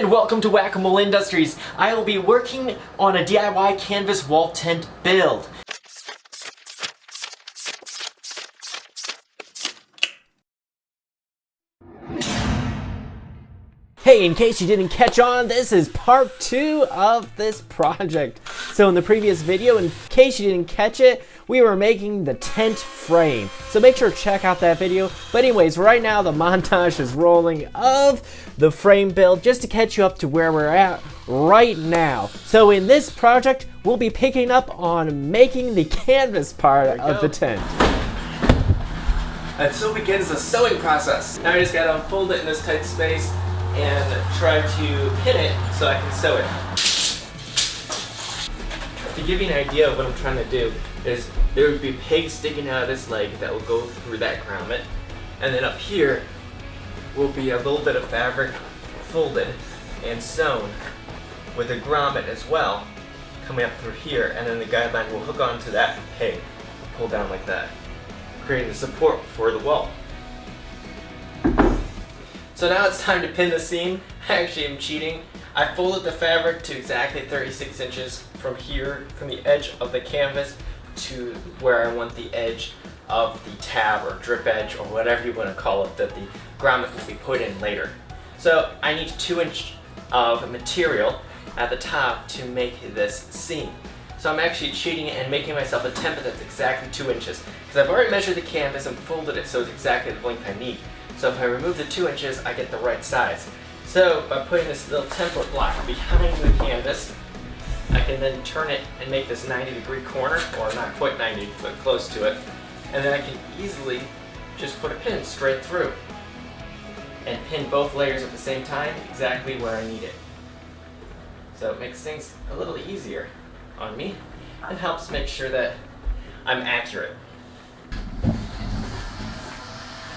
and welcome to Whack-A-Mole Industries. I will be working on a DIY canvas wall tent build. Hey, in case you didn't catch on, this is part 2 of this project. So in the previous video, in case you didn't catch it, we were making the tent frame. So make sure to check out that video. But anyways, right now the montage is rolling of the frame build just to catch you up to where we're at right now. So in this project, we'll be picking up on making the canvas part of the tent. And so begins the sewing process. Now I just gotta unfold it in this tight space and try to pin it so I can sew it. To give you an idea of what I'm trying to do is there would be pegs sticking out of this leg that will go through that grommet, and then up here will be a little bit of fabric folded and sewn with a grommet as well coming up through here, and then the guideline will hook onto that peg, pull down like that, creating the support for the wall. So now it's time to pin the seam. Actually, I'm cheating. I folded the fabric to exactly 36 inches from here, from the edge of the canvas to where I want the edge of the tab or drip edge or whatever you want to call it that the grommet will be put in later. So I need 2 inches of material at the top to make this seam. So I'm actually cheating and making myself a template that's exactly 2 inches because I've already measured the canvas and folded it so it's exactly the length I need. So if I remove the 2 inches, I get the right size. So by putting this little template block behind the canvas, I can then turn it and make this 90-degree corner, or not quite 90, but close to it. And then I can easily just put a pin straight through and pin both layers at the same time exactly where I need it. So it makes things a little easier on me and helps make sure that I'm accurate.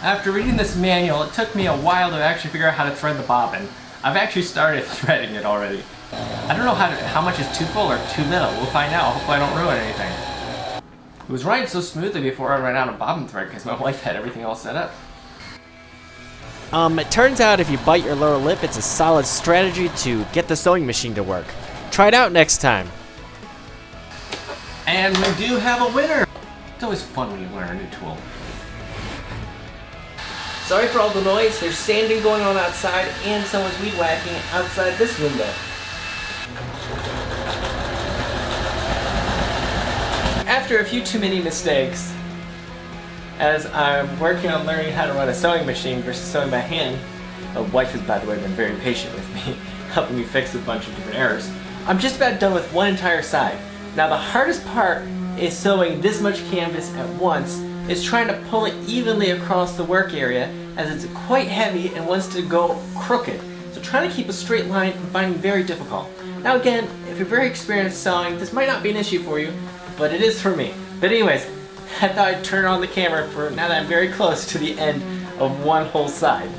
After reading this manual, it took me a while to actually figure out how to thread the bobbin. I've actually started threading it already. I don't know how much is too full or too little. We'll find out. Hopefully I don't ruin anything. It was running so smoothly before I ran out of bobbin thread because my wife had everything all set up. It turns out if you bite your lower lip, it's a solid strategy to get the sewing machine to work. Try it out next time. And we do have a winner! It's always fun when you learn a new tool. Sorry for all the noise, there's sanding going on outside and someone's weed whacking outside this window. After a few too many mistakes, as I'm working on learning how to run a sewing machine versus sewing by hand, my wife has, by the way, been very patient with me, helping me fix a bunch of different errors. I'm just about done with one entire side. Now the hardest part is sewing this much canvas at once, is trying to pull it evenly across the work area as it's quite heavy and wants to go crooked. So trying to keep a straight line I'm finding very difficult. Now again, if you're very experienced sewing, this might not be an issue for you, but it is for me. But anyways, I thought I'd turn on the camera for now that I'm very close to the end of one whole side.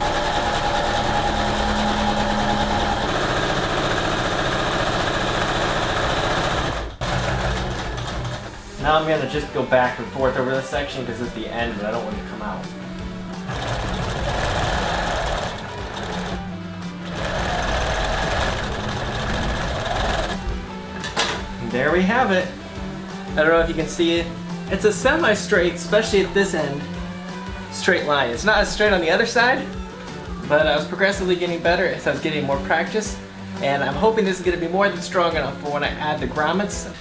Now I'm gonna just go back and forth over this section because it's the end and I don't want it to come out. And there we have it. I don't know if you can see it. It's a semi-straight, especially at this end, straight line. It's not as straight on the other side, but I was progressively getting better as I was getting more practice. And I'm hoping this is gonna be more than strong enough for when I add the grommets.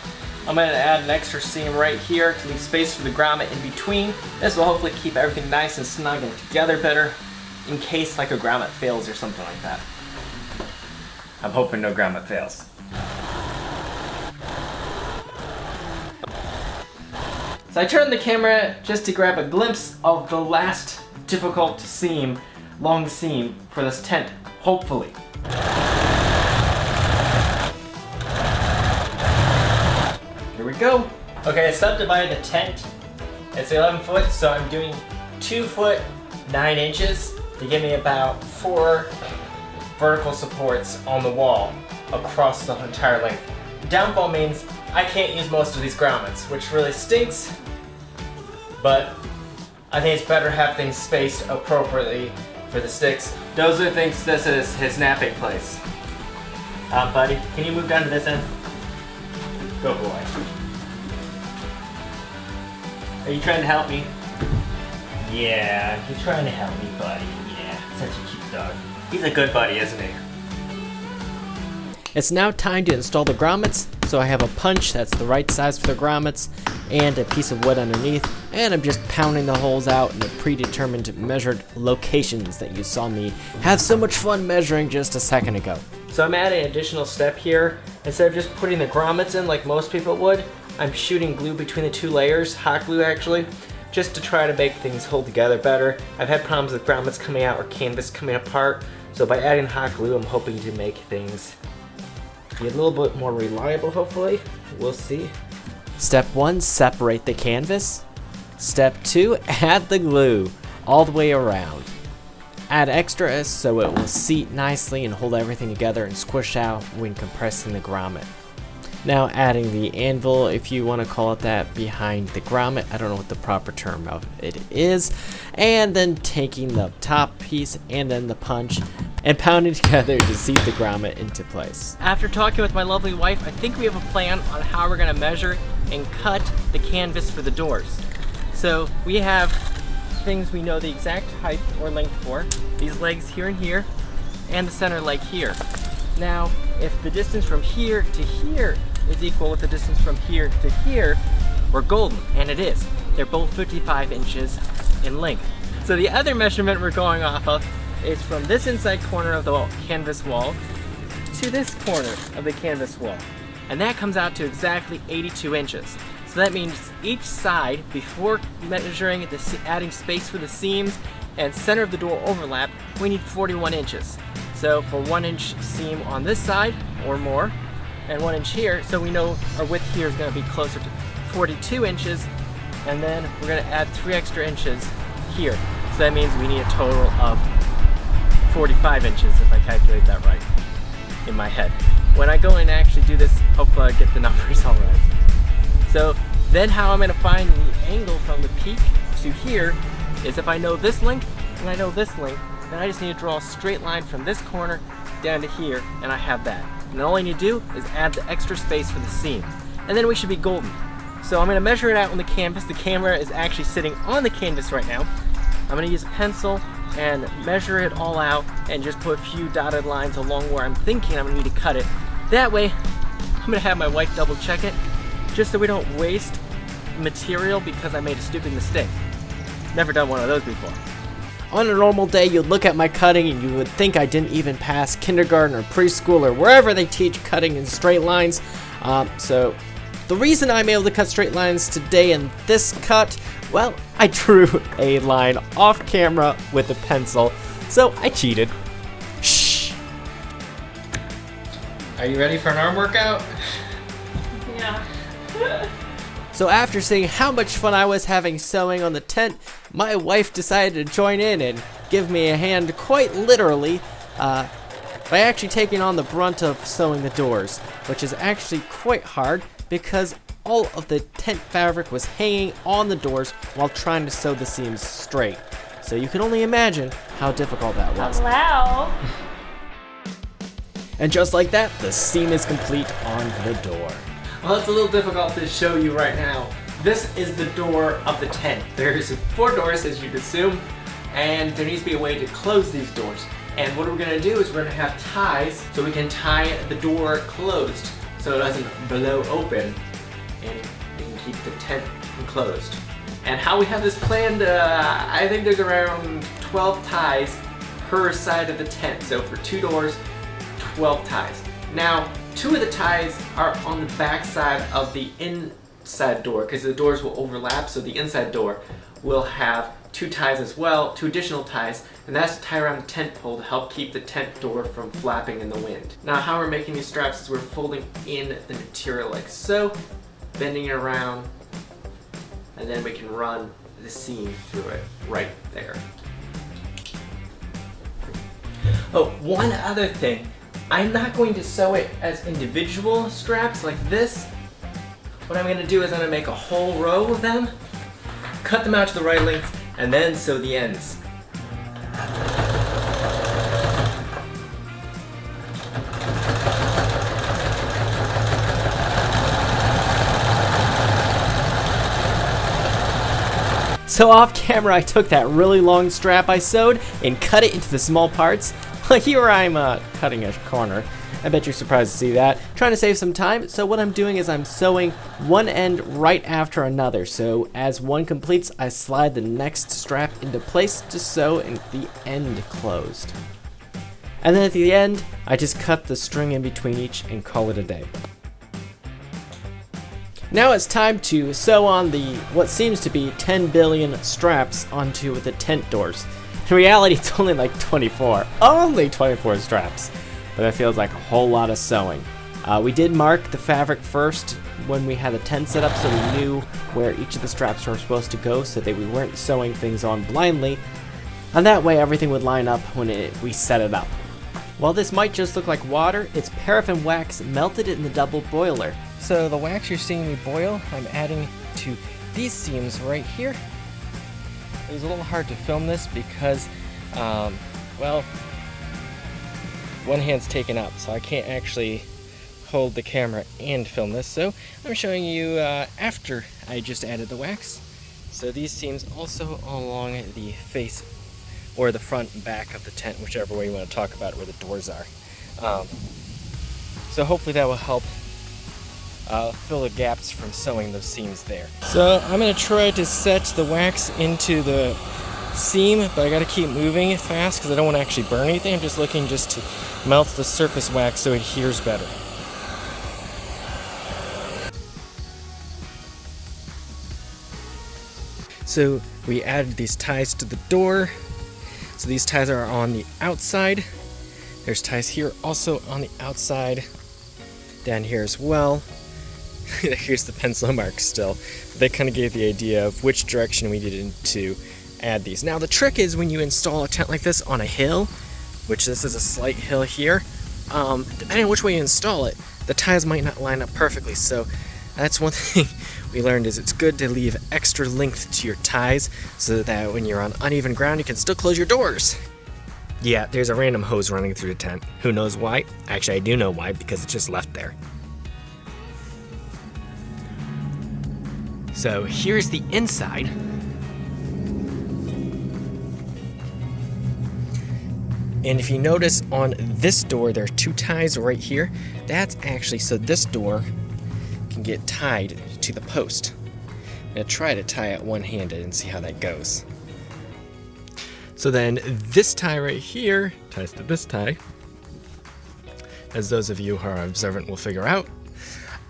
I'm going to add an extra seam right here to leave space for the grommet in between. This will hopefully keep everything nice and snug and together better in case like a grommet fails or something like that. I'm hoping no grommet fails. So I turned the camera just to grab a glimpse of the last difficult seam, long seam for this tent, hopefully. Here we go. Okay, I subdivided the tent. It's 11 foot, so I'm doing 2 foot 9 inches to give me about 4 vertical supports on the wall across the entire length. Downfall means I can't use most of these grommets, which really stinks, but I think it's better to have things spaced appropriately for the sticks. Dozer thinks this is his napping place. Buddy, can you move down to this end? Go boy. Are you trying to help me? Yeah, he's trying to help me, buddy. Yeah, such a cute dog. He's a good buddy, isn't he? It's now time to install the grommets, so I have a punch that's the right size for the grommets and a piece of wood underneath, and I'm just pounding the holes out in the predetermined measured locations that you saw me have so much fun measuring just a second ago. So I'm adding an additional step here. Instead of just putting the grommets in like most people would, I'm shooting glue between the two layers, hot glue actually, just to try to make things hold together better. I've had problems with grommets coming out or canvas coming apart, so by adding hot glue, I'm hoping to make things be a little bit more reliable, hopefully. We'll see. Step 1, separate the canvas. Step 2, add the glue all the way around. Add extras so it will seat nicely and hold everything together and squish out when compressing the grommet. Now adding the anvil, if you want to call it that, behind the grommet. I don't know what the proper term of it is. And then taking the top piece and then the punch and pounding together to seat the grommet into place. After talking with my lovely wife, I think we have a plan on how we're going to measure and cut the canvas for the doors. So we have things we know the exact height or length for. These legs here and here, and the center leg here. Now, if the distance from here to here is equal with the distance from here to here, we're golden, and it is. They're both 55 inches in length. So the other measurement we're going off of is from this inside corner of the canvas wall to this corner of the canvas wall. And that comes out to exactly 82 inches. So that means each side, before measuring, adding space for the seams and center of the door overlap, we need 41 inches. So for 1 inch seam on this side or more, and 1 inch here, so we know our width here is going to be closer to 42 inches, and then we're going to add 3 extra inches here. So that means we need a total of 45 inches if I calculate that right in my head. When I go and actually do this, hopefully I get the numbers all right. So then how I'm going to find the angle from the peak to here is if I know this length and I know this length, then I just need to draw a straight line from this corner down to here, and I have that. And all I need to do is add the extra space for the seam. And then we should be golden. So I'm going to measure it out on the canvas. The camera is actually sitting on the canvas right now. I'm going to use a pencil and measure it all out and just put a few dotted lines along where I'm thinking I'm going to need to cut it. That way, I'm going to have my wife double check it, just so we don't waste material because I made a stupid mistake. Never done one of those before. On a normal day, you'd look at my cutting and you would think I didn't even pass kindergarten or preschool or wherever they teach cutting in straight lines. So the reason I'm able to cut straight lines today in this cut, well, I drew a line off camera with a pencil, so I cheated. Shh. Are you ready for an arm workout? Yeah. So after seeing how much fun I was having sewing on the tent, my wife decided to join in and give me a hand quite literally by actually taking on the brunt of sewing the doors, which is actually quite hard because all of the tent fabric was hanging on the doors while trying to sew the seams straight. So you can only imagine how difficult that was. Wow. And just like that, the seam is complete on the door. Well, it's a little difficult to show you right now. This is the door of the tent. There's 4 doors, as you'd assume, and there needs to be a way to close these doors. And what we're gonna do is we're gonna have ties so we can tie the door closed so it doesn't blow open and we can keep the tent enclosed. And how we have this planned, I think there's around 12 ties per side of the tent. So for 2 doors, 12 ties. Now, 2 of the ties are on the back side of the inside door because the doors will overlap, so the inside door will have 2 ties as well, 2 additional ties, and that's to tie around the tent pole to help keep the tent door from flapping in the wind. Now how we're making these straps is we're folding in the material like so, bending it around, and then we can run the seam through it right there. Oh, one other thing. I'm not going to sew it as individual straps like this. What I'm going to do is I'm going to make a whole row of them, cut them out to the right length, and then sew the ends. So off camera, I took that really long strap I sewed and cut it into the small parts. Here I'm cutting a corner. I bet you're surprised to see that. Trying to save some time, so what I'm doing is I'm sewing one end right after another. So as one completes, I slide the next strap into place to sew and the end closed. And then at the end, I just cut the string in between each and call it a day. Now it's time to sew on the what seems to be 10 billion straps onto the tent doors. In reality, it's only like 24. Only 24 straps. But that feels like a whole lot of sewing. We did mark the fabric first when we had the tent set up, so we knew where each of the straps were supposed to go so that we weren't sewing things on blindly. And that way everything would line up when we set it up. While this might just look like water, it's paraffin wax melted in the double boiler. So the wax you're seeing me boil, I'm adding to these seams right here. It was a little hard to film this because, well, one hand's taken up, so I can't actually hold the camera and film this. So I'm showing you after I just added the wax. So these seams also along the face or the front and back of the tent, whichever way you want to talk about it, where the doors are. So hopefully that will help fill the gaps from sewing those seams there. So I'm going to try to set the wax into the seam, but I got to keep moving it fast because I don't want to actually burn anything. I'm just looking just to melt the surface wax so it adheres better. So we added these ties to the door. So these ties are on the outside. There's ties here also on the outside. Down here as well. Here's the pencil marks still. They kind of gave the idea of which direction we needed to add these. Now the trick is when you install a tent like this on a hill, which this is a slight hill here, depending on which way you install it, the ties might not line up perfectly. So that's one thing we learned, is it's good to leave extra length to your ties so that when you're on uneven ground you can still close your doors. Yeah, there's a random hose running through the tent. Who knows why? Actually, I do know why, because it's just left there. So here's the inside. And if you notice on this door, there are two ties right here. That's actually so this door can get tied to the post. I'm gonna try to tie it one-handed and see how that goes. So then this tie right here ties to this tie, as those of you who are observant will figure out.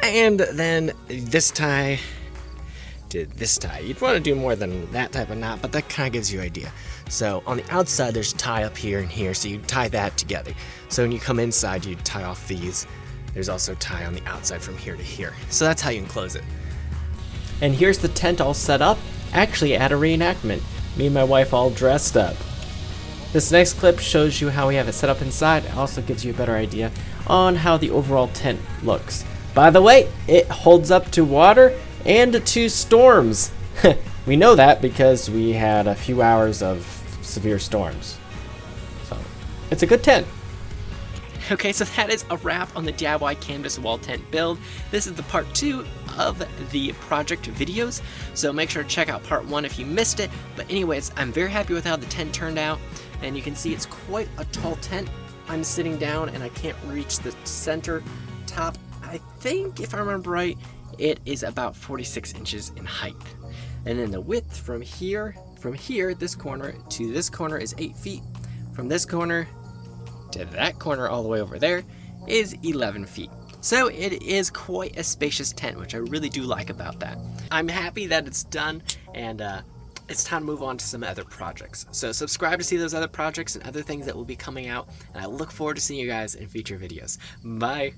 And then this tie to this tie. You'd want to do more than that type of knot, but that kind of gives you an idea. So on the outside there's a tie up here and here, so you tie that together. So when you come inside you tie off these. There's also a tie on the outside from here to here. So that's how you can close it. And here's the tent all set up, actually at a reenactment. Me and my wife all dressed up. This next clip shows you how we have it set up inside. It also gives you a better idea on how the overall tent looks. By the way, it holds up to water and to storms. We know that because we had a few hours of severe storms. So it's a good tent. Okay, so that is a wrap on the DIY canvas wall tent build. This is the part 2 of the project videos, so make sure to check out part 1 if you missed it. But anyways, I'm very happy with how the tent turned out, and you can see it's quite a tall tent. I'm sitting down and I can't reach the center top. I think, if I remember right, it is about 46 inches in height. And then the width from here, this corner to this corner is 8 feet. From this corner to that corner all the way over there is 11 feet. So it is quite a spacious tent, which I really do like about that. I'm happy that it's done, and it's time to move on to some other projects. So subscribe to see those other projects and other things that will be coming out, and I look forward to seeing you guys in future videos. Bye!